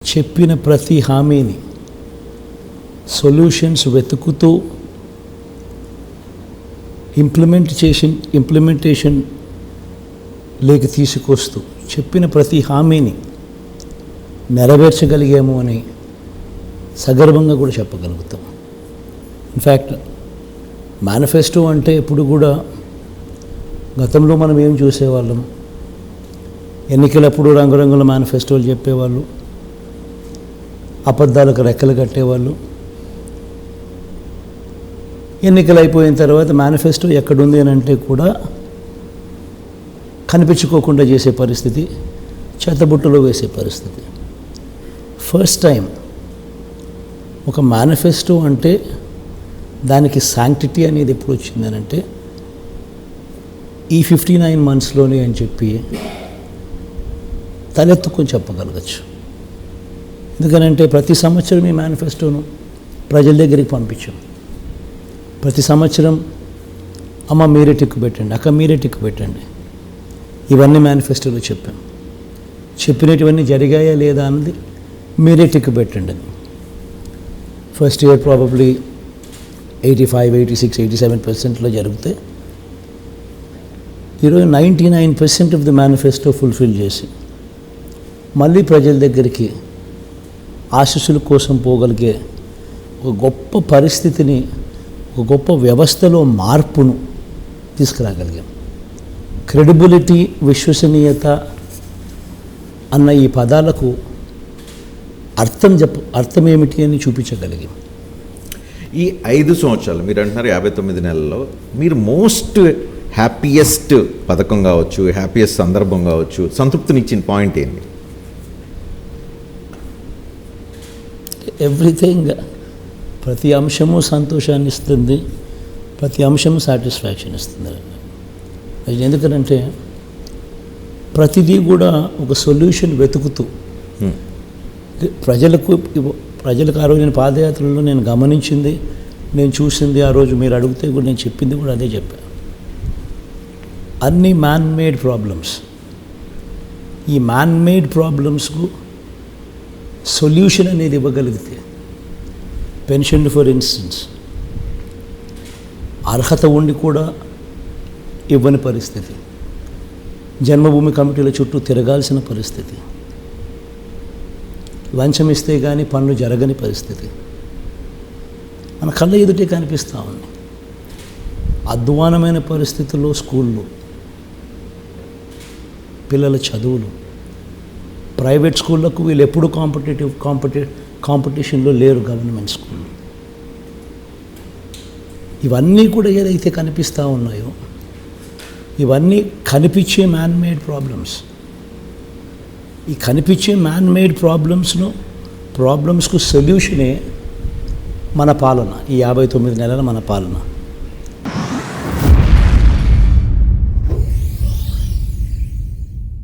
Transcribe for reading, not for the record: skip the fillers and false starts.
చెప్పిన ప్రతి హామీని సొల్యూషన్స్ వెతుకుతూ ఇంప్లిమెంటేషన్ లేక తీసుకొస్తూ చెప్పిన ప్రతి హామీని నెరవేర్చగలిగాము అని సగర్వంగా కూడా చెప్పగలుగుతాం. ఇన్ఫ్యాక్ట్ మేనిఫెస్టో అంటే ఇప్పుడు కూడా గతంలో మనం ఏం చూసేవాళ్ళం, ఎన్నికలప్పుడు రంగురంగుల మేనిఫెస్టోలు చెప్పేవాళ్ళు, అబద్ధాలకు రెక్కలు కట్టేవాళ్ళు. ఎన్నికలు అయిపోయిన తర్వాత మేనిఫెస్టో ఎక్కడుంది అని అంటే కూడా కనిపించుకోకుండా చేసే పరిస్థితి, చెత్తబుట్టలో వేసే పరిస్థితి. ఫస్ట్ టైం ఒక మేనిఫెస్టో అంటే దానికి శాంక్టిటీ అనేది ఎప్పుడు వచ్చిందని అంటే ఈ 59 monthsలోనే అని చెప్పి తలెత్తుకొని చెప్పగలగచ్చు. ఎందుకనంటే ప్రతి సంవత్సరం ఈ మేనిఫెస్టోను ప్రజల దగ్గరికి పంపించాం. ప్రతి సంవత్సరం అమ్మ మీరే టిక్కు పెట్టండి, అక్క మీరే టిక్కు పెట్టండి, ఇవన్నీ మేనిఫెస్టోలో చెప్పాం. చెప్పినటువన్నీ జరిగాయా లేదా అన్నది మీరే టిక్కు పెట్టండి అని. ఫస్ట్ ఇయర్ ప్రాబబ్లీ 85, 86, 87% జరిగితే ఈరోజు 99% ఆఫ్ ది మేనిఫెస్టో ఫుల్ఫిల్ చేసి మళ్ళీ ప్రజల దగ్గరికి ఆశీస్సుల కోసం పోగలిగే ఒక గొప్ప పరిస్థితిని, ఒక గొప్ప వ్యవస్థలో మార్పును తీసుకురాగలిగాం. క్రెడిబిలిటీ, విశ్వసనీయత అన్న ఈ పదాలకు అర్థం ఏమిటి అని చూపించగలిగాం. ఈ 5 సంవత్సరాలు మీరు అంటున్నారు 59 నెలల్లో మీరు మోస్ట్ హ్యాపీయెస్ట్ పథకం కావచ్చు, హ్యాపీయెస్ట్ సందర్భం కావచ్చు, సంతృప్తినిచ్చిన పాయింట్ ఏంటి? ఎవ్రీథింగ్, ప్రతి అంశము సంతోషాన్ని ఇస్తుంది, ప్రతి అంశము సాటిస్ఫాక్షన్ ఇస్తుంది. అది ఎందుకంటే ప్రతిదీ కూడా ఒక సొల్యూషన్ వెతుకుతూ ప్రజలకు ఆ రోజు నేను పాదయాత్రలో నేను గమనించింది, నేను చూసింది, ఆ రోజు మీరు అడిగితే కూడా నేను చెప్పింది కూడా అదే చెప్పాను. అన్ని మ్యాన్ మేడ్ ప్రాబ్లమ్స్, ఈ మ్యాన్ మేడ్ ప్రాబ్లమ్స్కు సొల్యూషన్ అనేది ఇవ్వగలిగితే, పెన్షన్ ఫర్ ఇన్స్టెన్స్ అర్హత ఉండి కూడా ఇవ్వని పరిస్థితి, జన్మభూమి కమిటీల చుట్టూ తిరగాల్సిన పరిస్థితి, లంచం ఇస్తే కానీ పనులు జరగని పరిస్థితి మన కళ్ళ ఎదుటే కనిపిస్తూ ఉంది. అధ్వానమైన పరిస్థితుల్లో స్కూళ్ళు, పిల్లల చదువులు, ప్రైవేట్ స్కూళ్ళకు వీళ్ళు ఎప్పుడు కాంపిటీషన్లో లేరు, గవర్నమెంట్ స్కూళ్ళు. ఇవన్నీ కూడా ఏదైతే కనిపిస్తూ ఉన్నాయో ఇవన్నీ కనిపించే మ్యాన్ మేడ్ ప్రాబ్లమ్స్. ఈ కనిపించే మ్యాన్ మేడ్ ప్రాబ్లమ్స్కు సొల్యూషనే మన పాలన, ఈ 59 నెలల మన పాలన.